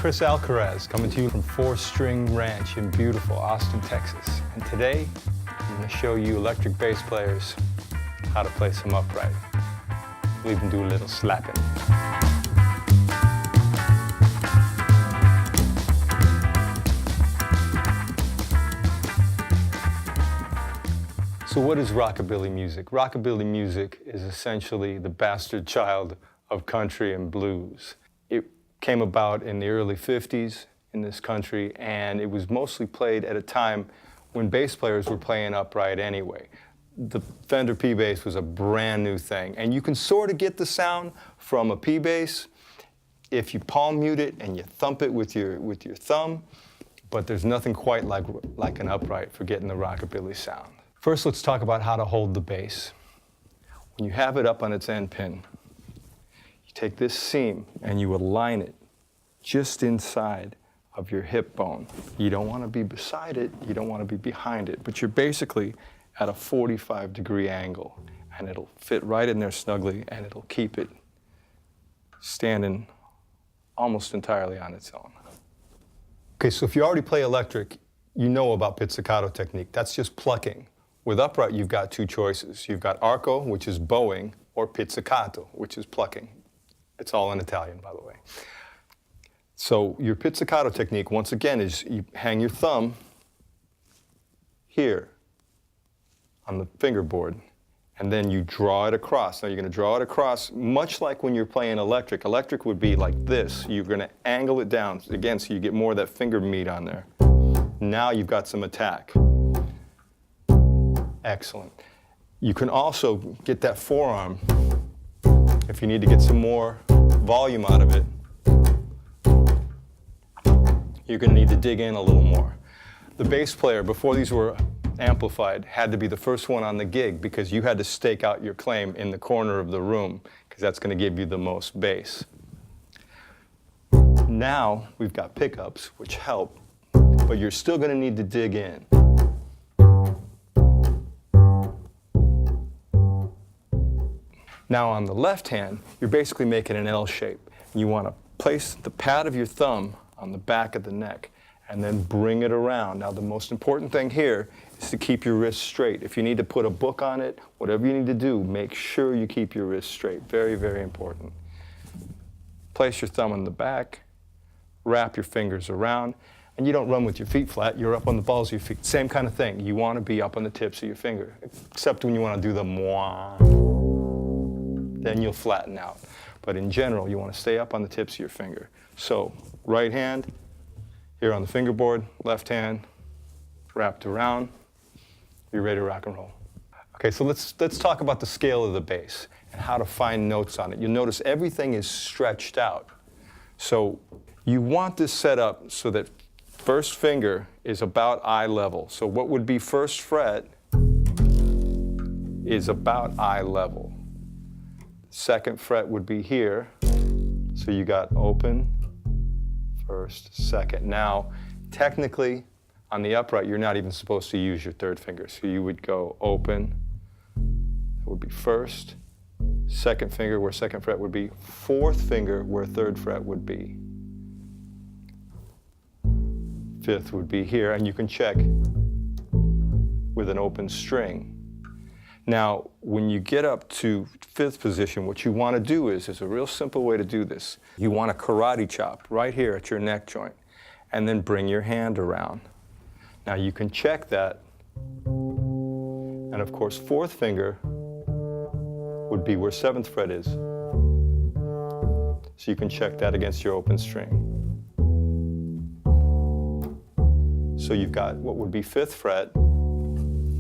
Chris Alcaraz, coming to you from Four String Ranch in beautiful Austin, Texas. And today, I'm going to show you electric bass players how to play some upright. We'll even do a little slapping. So what is rockabilly music? Rockabilly music is essentially the bastard child of country and blues. It came about in the early 50s in this country, and it was mostly played at a time when bass players were playing upright anyway. The Fender P bass was a brand new thing, and you can sort of get the sound from a P bass if you palm mute it and you thump it with your thumb, but there's nothing quite like an upright for getting the rockabilly sound. First, let's talk about how to hold the bass. When you have it up on its end pin, you take this seam and you align it just inside of your hip bone. You don't want to be beside it, you don't want to be behind it, but you're basically at a 45-degree angle, and it'll fit right in there snugly, and it'll keep it standing almost entirely on its own. Okay, so if you already play electric, you know about pizzicato technique. That's just plucking. With upright, you've got two choices. You've got arco, which is bowing, or pizzicato, which is plucking. It's all in Italian, by the way. So your pizzicato technique, once again, is you hang your thumb here on the fingerboard, and then you draw it across. Now you're going to draw it across much like when you're playing electric. Electric would be like this. You're going to angle it down, again, so you get more of that finger meat on there. Now you've got some attack. Excellent. You can also get that forearm if you need to get some more volume out of it. You're going to need to dig in a little more. The bass player, before these were amplified, had to be the first one on the gig because you had to stake out your claim in the corner of the room because that's going to give you the most bass. Now we've got pickups, which help, but you're still going to need to dig in. Now on the left hand, you're basically making an L shape. You want to place the pad of your thumb on the back of the neck and then bring it around. Now the most important thing here is to keep your wrist straight. If you need to put a book on it, whatever you need to do, make sure you keep your wrist straight. Very, very important. Place your thumb on the back, wrap your fingers around, and you don't run with your feet flat, you're up on the balls of your feet. Same kind of thing. You want to be up on the tips of your finger, except when you want to do the mwah. Then you'll flatten out. But in general, you want to stay up on the tips of your finger. So, right hand, here on the fingerboard, left hand, wrapped around, you're ready to rock and roll. Okay, so let's talk about the scale of the bass and how to find notes on it. You'll notice everything is stretched out. So you want this set up so that first finger is about eye level. So what would be first fret is about eye level. Second fret would be here, so you got open, first, second. Now, technically, on the upright, you're not even supposed to use your third finger, so you would go open, that would be first, second finger where second fret would be, fourth finger where third fret would be, fifth would be here, and you can check with an open string. Now, when you get up to fifth position, what you want to do is, there's a real simple way to do this. You want a karate chop right here at your neck joint, and then bring your hand around. Now you can check that, and of course, fourth finger would be where seventh fret is. So you can check that against your open string. So you've got what would be fifth fret,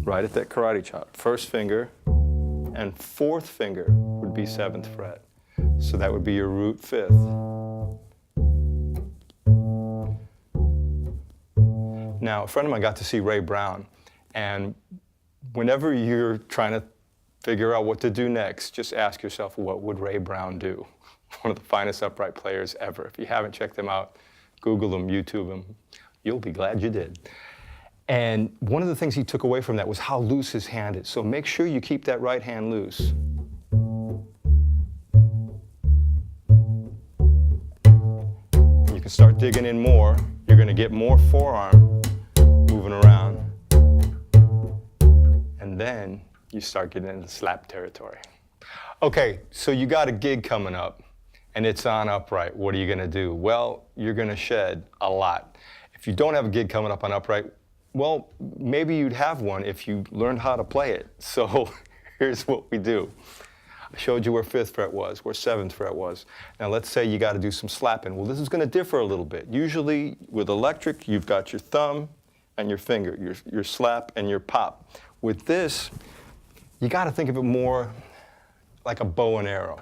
right at that karate chop. First finger and fourth finger would be seventh fret. So that would be your root fifth. Now, a friend of mine got to see Ray Brown, and whenever you're trying to figure out what to do next, just ask yourself, what would Ray Brown do? One of the finest upright players ever. If you haven't checked them out, Google them, YouTube them. You'll be glad you did. And one of the things he took away from that was how loose his hand is. So make sure you keep that right hand loose. You can start digging in more. You're going to get more forearm moving around. And then you start getting into slap territory. Okay, so you got a gig coming up and it's on upright. What are you going to do? Well, you're going to shed a lot. If you don't have a gig coming up on upright, well, maybe you'd have one if you learned how to play it. So here's what we do. I showed you where 5th fret was, where 7th fret was. Now let's say you got to do some slapping. Well, this is going to differ a little bit. Usually with electric, you've got your thumb and your finger, your slap and your pop. With this, you got to think of it more like a bow and arrow.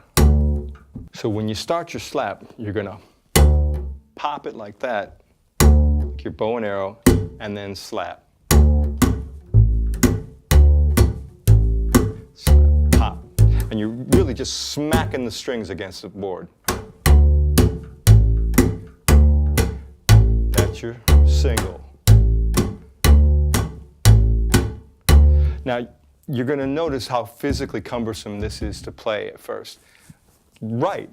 So when you start your slap, you're going to pop it like that, like your bow and arrow, and then slap. Slap, pop. And you're really just smacking the strings against the board. That's your single. Now, you're going to notice how physically cumbersome this is to play at first. Right,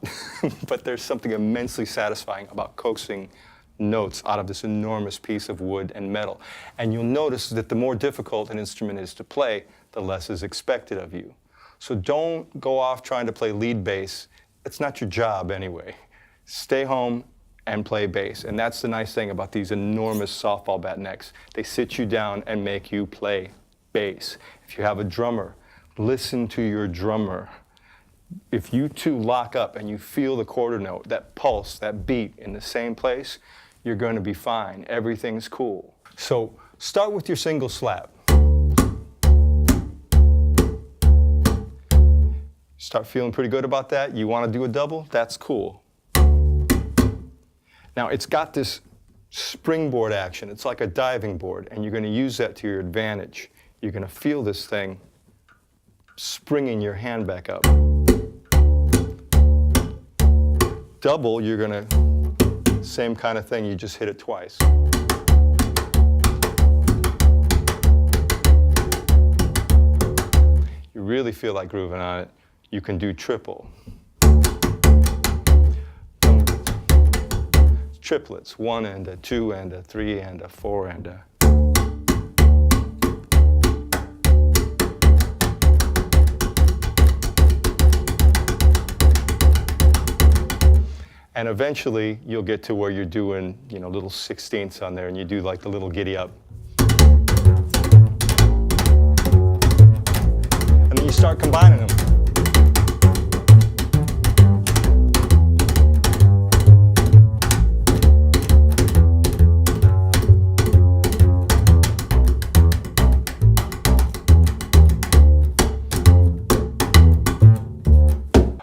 but there's something immensely satisfying about coaxing notes out of this enormous piece of wood and metal. And you'll notice that the more difficult an instrument is to play, the less is expected of you. So don't go off trying to play lead bass. It's not your job anyway. Stay home and play bass. And that's the nice thing about these enormous softball bat necks. They sit you down and make you play bass. If you have a drummer, listen to your drummer. If you two lock up and you feel the quarter note, that pulse, that beat in the same place, you're going to be fine. Everything's cool. So start with your single slap. Start feeling pretty good about that. You want to do a double? That's cool. Now it's got this springboard action. It's like a diving board, and you're going to use that to your advantage. You're going to feel this thing springing your hand back up. Double, you're going to, same kind of thing, you just hit it twice. You really feel like grooving on it, you can do triple. Triplets, 1 and a 2 and a 3 and a 4 and a. And eventually, you'll get to where you're doing, little 16ths on there, and you do like the little giddy up. And then you start combining them.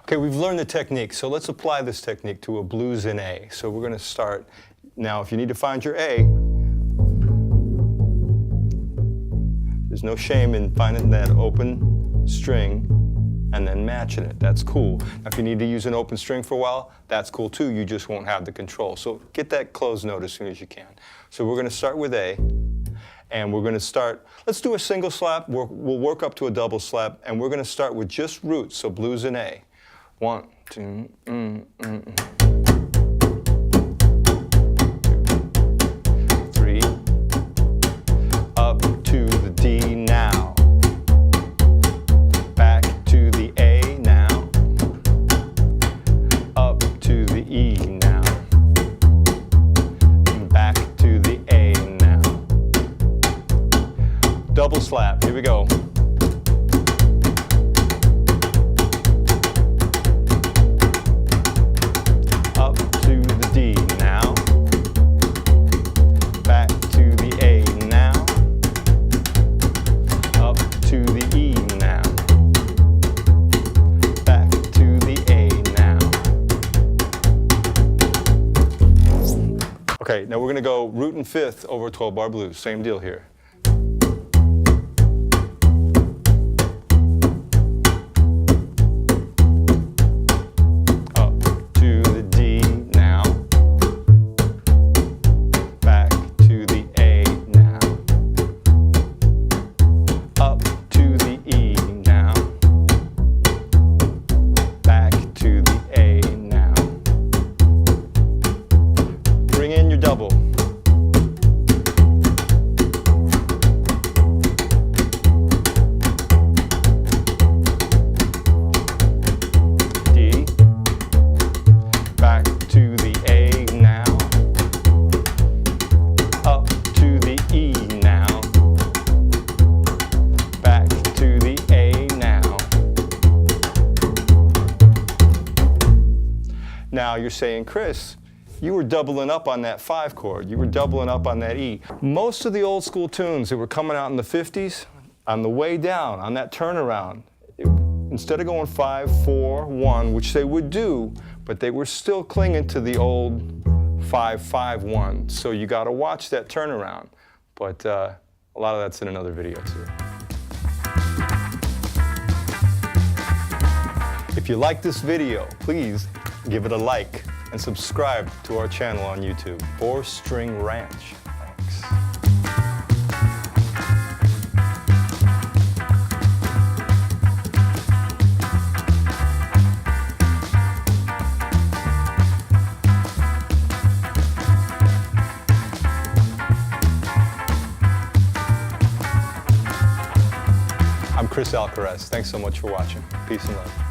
Okay, we've learned the technique, so let's apply this technique to a blues in A. So we're going to start. Now, if you need to find your A, there's no shame in finding that open string and then matching it. That's cool. Now, if you need to use an open string for a while, that's cool too. You just won't have the control. So get that closed note as soon as you can. So we're going to start with A, and we're going to start. Let's do a single slap. We'll work up to a double slap, and we're going to start with just roots, so blues in A. 1, 2, 3, up to the D now, back to the A now, up to the E now, and back to the A now. Double slap, here we go. Okay, now we're going to go root and 5th over 12-bar blues. Same deal here. Up to the D now. Back to the A now. Up to the E now. Back to the A now. Now you're saying, Chris, you were doubling up on that 5 chord. You were doubling up on that E. Most of the old school tunes that were coming out in the 50s, on the way down, on that turnaround, instead of going 5, 4, 1, which they would do, but they were still clinging to the old 5, 5, 1. So you got to watch that turnaround. But a lot of that's in another video too. If you like this video, please give it a like and subscribe to our channel on YouTube, 4 String Ranch. Thanks. I'm Chris Alcaraz. Thanks so much for watching. Peace and love.